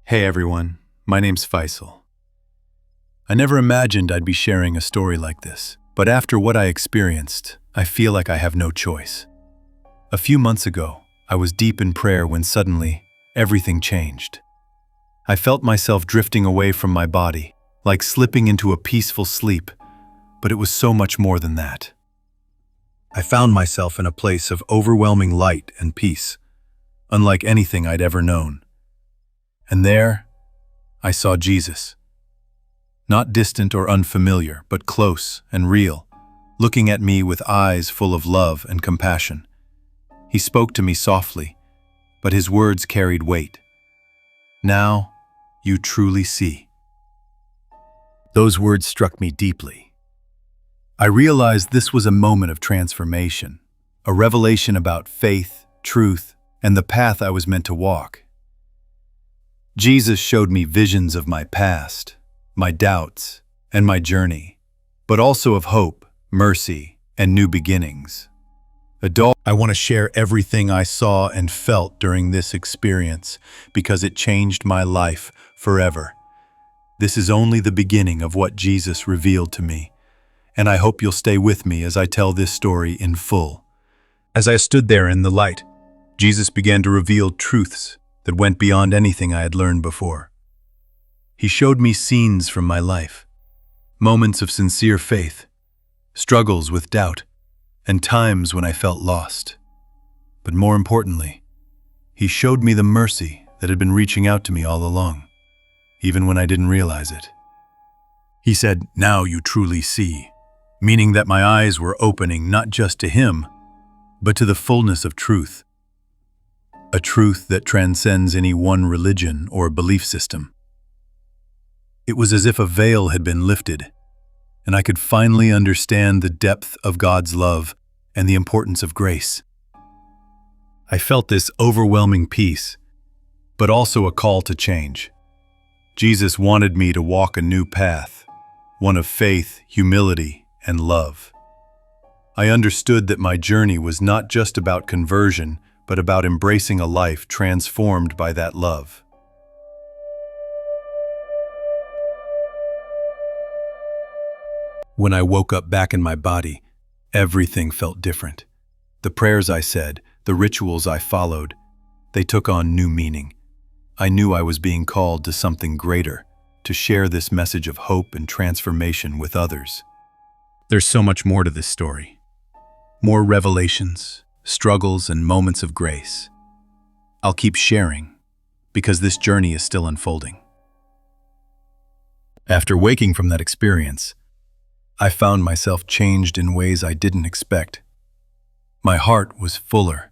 Hey everyone, my name's Faisal. I never imagined I'd be sharing a story like this, but after what I experienced, I feel like I have no choice. A few months ago, I was deep in prayer when suddenly, everything changed. I felt myself drifting away from my body, like slipping into a peaceful sleep, but it was so much more than that. I found myself in a place of overwhelming light and peace, unlike anything I'd ever known. And there, I saw Jesus. Not distant or unfamiliar, but close and real, looking at me with eyes full of love and compassion. He spoke to me softly, but his words carried weight. Now, you truly see. Those words struck me deeply. I realized this was a moment of transformation, a revelation about faith, truth, and the path I was meant to walk. Jesus showed me visions of my past, my doubts, and my journey, but also of hope, mercy, and new beginnings. I want to share everything I saw and felt during this experience because it changed my life forever. This is only the beginning of what Jesus revealed to me, and I hope you'll stay with me as I tell this story in full. As I stood there in the light, Jesus began to reveal truths that went beyond anything I had learned before. He showed me scenes from my life, moments of sincere faith, struggles with doubt, and times when I felt lost. But more importantly, he showed me the mercy that had been reaching out to me all along, even when I didn't realize it. He said, "Now you truly see," meaning that my eyes were opening not just to him, but to the fullness of truth. A truth that transcends any one religion or belief system. It was as if a veil had been lifted, and I could finally understand the depth of God's love and the importance of grace. I felt this overwhelming peace, but also a call to change. Jesus wanted me to walk a new path, one of faith, humility, and love. I understood that my journey was not just about conversion, but about embracing a life transformed by that love. When I woke up back in my body, everything felt different. The prayers I said, the rituals I followed, they took on new meaning. I knew I was being called to something greater, to share this message of hope and transformation with others. There's so much more to this story. More revelations, struggles, and moments of grace. I'll keep sharing, because this journey is still unfolding. After waking from that experience, I found myself changed in ways I didn't expect. My heart was fuller,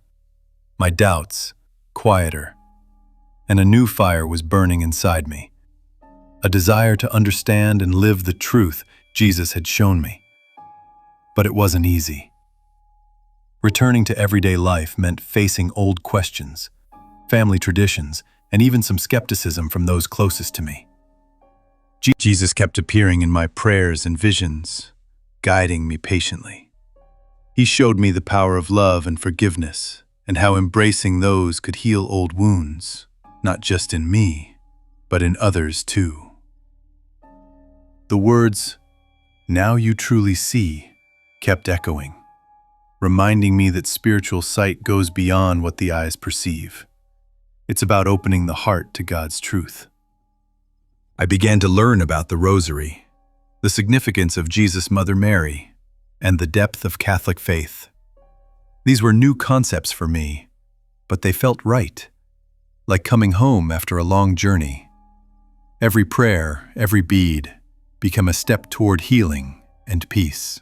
my doubts quieter, and a new fire was burning inside me. A desire to understand and live the truth Jesus had shown me. But it wasn't easy. Returning to everyday life meant facing old questions, family traditions, and even some skepticism from those closest to me. Jesus kept appearing in my prayers and visions, guiding me patiently. He showed me the power of love and forgiveness, and how embracing those could heal old wounds, not just in me, but in others too. The words, "Now you truly see," kept echoing, reminding me that spiritual sight goes beyond what the eyes perceive. It's about opening the heart to God's truth. I began to learn about the Rosary, the significance of Jesus' Mother Mary, and the depth of Catholic faith. These were new concepts for me, but they felt right, like coming home after a long journey. Every prayer, every bead, became a step toward healing and peace.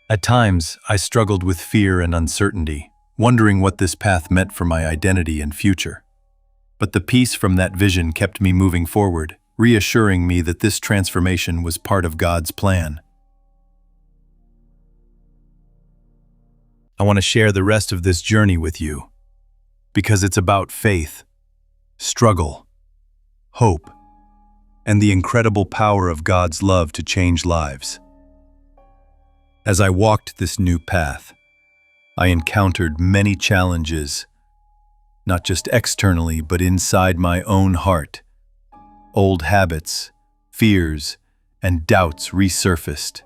At times, I struggled with fear and uncertainty, wondering what this path meant for my identity and future. But the peace from that vision kept me moving forward, reassuring me that this transformation was part of God's plan. I want to share the rest of this journey with you, because it's about faith, struggle, hope, and the incredible power of God's love to change lives. As I walked this new path, I encountered many challenges, not just externally, but inside my own heart. Old habits, fears, and doubts resurfaced,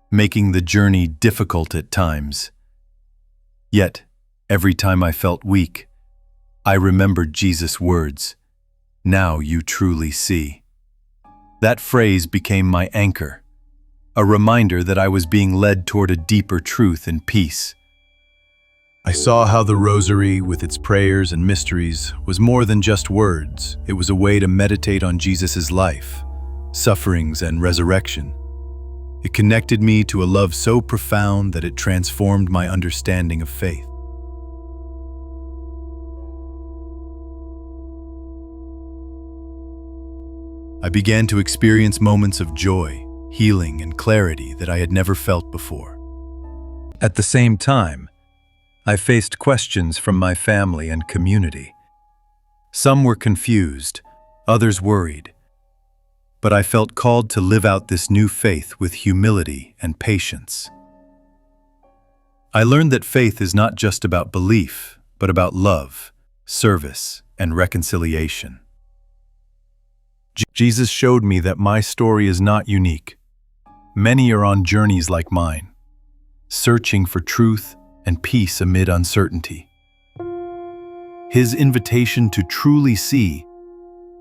making the journey difficult at times. Yet, every time I felt weak, I remembered Jesus' words, "Now you truly see." That phrase became my anchor, a reminder that I was being led toward a deeper truth and peace. I saw how the Rosary, with its prayers and mysteries, was more than just words. It was a way to meditate on Jesus' life, sufferings, and resurrection. It connected me to a love so profound that it transformed my understanding of faith. I began to experience moments of joy, healing, and clarity that I had never felt before. At the same time, I faced questions from my family and community. Some were confused, others worried, but I felt called to live out this new faith with humility and patience. I learned that faith is not just about belief, but about love, service, and reconciliation. Jesus showed me that my story is not unique. Many are on journeys like mine, searching for truth and peace amid uncertainty. His invitation to truly see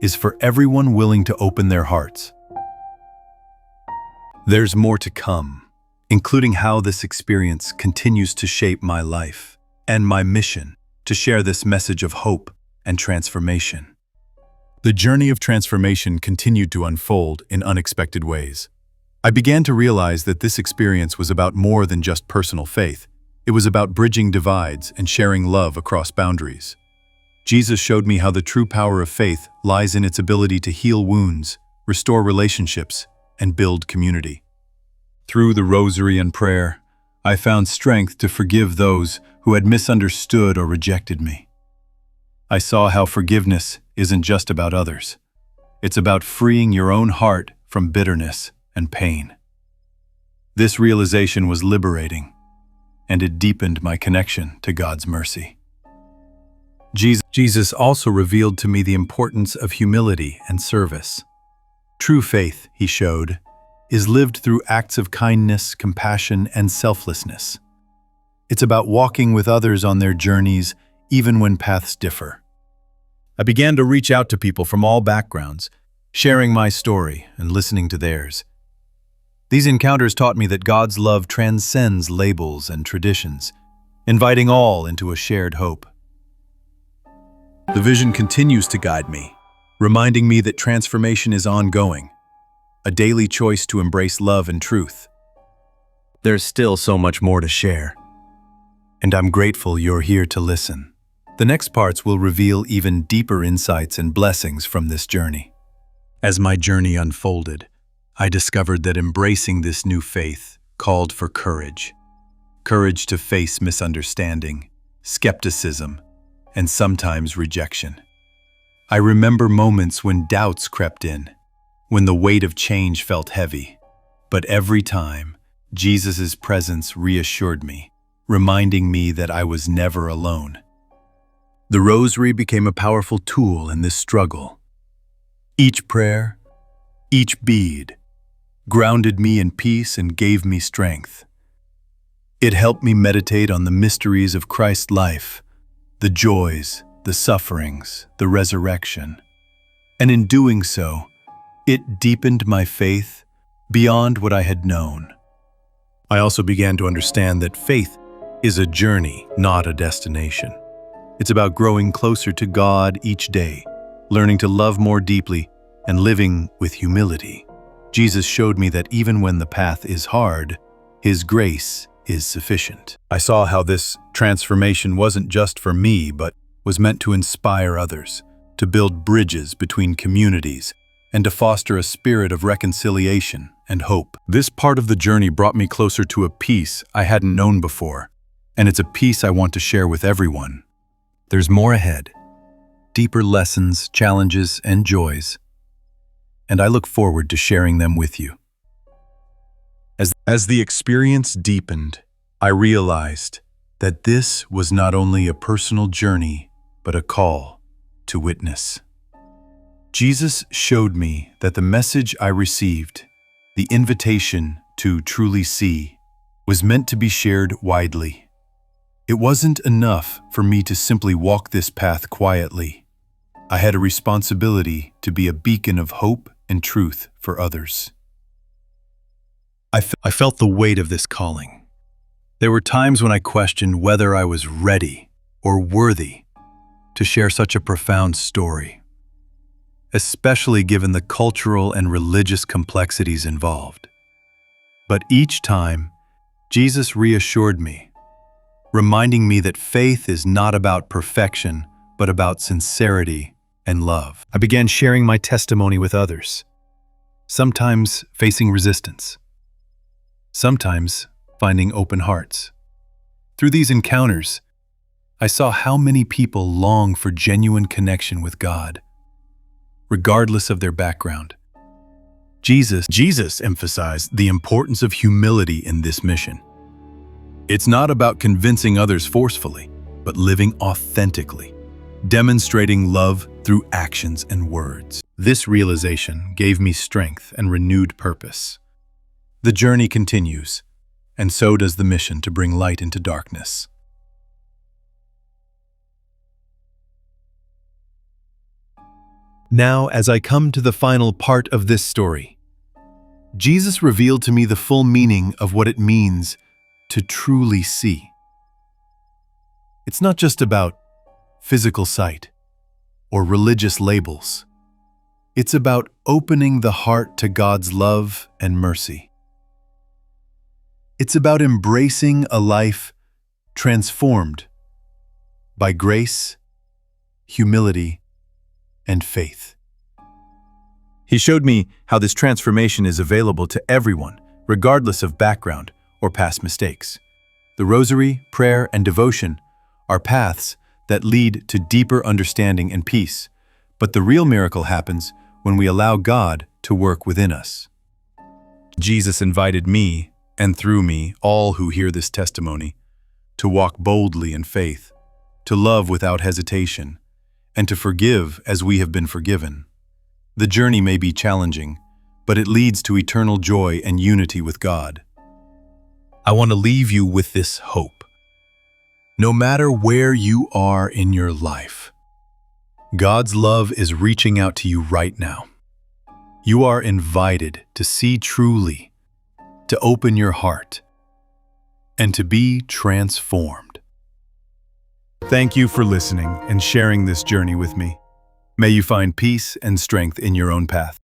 is for everyone willing to open their hearts. There's more to come, including how this experience continues to shape my life and my mission to share this message of hope and transformation. The journey of transformation continued to unfold in unexpected ways. I began to realize that this experience was about more than just personal faith. It was about bridging divides and sharing love across boundaries. Jesus showed me how the true power of faith lies in its ability to heal wounds, restore relationships, and build community. Through the Rosary and prayer, I found strength to forgive those who had misunderstood or rejected me. I saw how forgiveness isn't just about others. It's about freeing your own heart from bitterness and pain. This realization was liberating, and it deepened my connection to God's mercy. Jesus also revealed to me the importance of humility and service. True faith, he showed, is lived through acts of kindness, compassion, and selflessness. It's about walking with others on their journeys, even when paths differ. I began to reach out to people from all backgrounds, sharing my story and listening to theirs. These encounters taught me that God's love transcends labels and traditions, inviting all into a shared hope. The vision continues to guide me, reminding me that transformation is ongoing, a daily choice to embrace love and truth. There's still so much more to share, and I'm grateful you're here to listen. The next parts will reveal even deeper insights and blessings from this journey. As my journey unfolded, I discovered that embracing this new faith called for courage. Courage to face misunderstanding, skepticism, and sometimes rejection. I remember moments when doubts crept in, when the weight of change felt heavy. But every time, Jesus' presence reassured me, reminding me that I was never alone. The Rosary became a powerful tool in this struggle. Each prayer, each bead, grounded me in peace and gave me strength. It helped me meditate on the mysteries of Christ's life, the joys, the sufferings, the resurrection. And in doing so, it deepened my faith beyond what I had known. I also began to understand that faith is a journey, not a destination. It's about growing closer to God each day, learning to love more deeply, and living with humility. Jesus showed me that even when the path is hard, His grace is sufficient. I saw how this transformation wasn't just for me, but was meant to inspire others, to build bridges between communities, and to foster a spirit of reconciliation and hope. This part of the journey brought me closer to a peace I hadn't known before, and it's a peace I want to share with everyone. There's more ahead, deeper lessons, challenges, and joys, and I look forward to sharing them with you. As the experience deepened, I realized that this was not only a personal journey, but a call to witness. Jesus showed me that the message I received, the invitation to truly see, was meant to be shared widely. It wasn't enough for me to simply walk this path quietly. I had a responsibility to be a beacon of hope and truth for others. I felt the weight of this calling. There were times when I questioned whether I was ready or worthy to share such a profound story, especially given the cultural and religious complexities involved. But each time, Jesus reassured me, reminding me that faith is not about perfection, but about sincerity and love. I began sharing my testimony with others, sometimes facing resistance, sometimes finding open hearts. Through these encounters, I saw how many people long for genuine connection with God, regardless of their background. Jesus emphasized the importance of humility in this mission. It's not about convincing others forcefully, but living authentically, demonstrating love through actions and words. This realization gave me strength and renewed purpose. The journey continues, and so does the mission to bring light into darkness. Now, as I come to the final part of this story, Jesus revealed to me the full meaning of what it means to truly see. It's not just about physical sight or religious labels. It's about opening the heart to God's love and mercy. It's about embracing a life transformed by grace, humility, and faith. He showed me how this transformation is available to everyone, regardless of background or past mistakes. The Rosary, prayer, and devotion are paths that lead to deeper understanding and peace, but the real miracle happens when we allow God to work within us. Jesus invited me, and through me, all who hear this testimony, to walk boldly in faith, to love without hesitation, and to forgive as we have been forgiven. The journey may be challenging, but it leads to eternal joy and unity with God. I want to leave you with this hope. No matter where you are in your life, God's love is reaching out to you right now. You are invited to see truly, to open your heart, and to be transformed. Thank you for listening and sharing this journey with me. May you find peace and strength in your own path.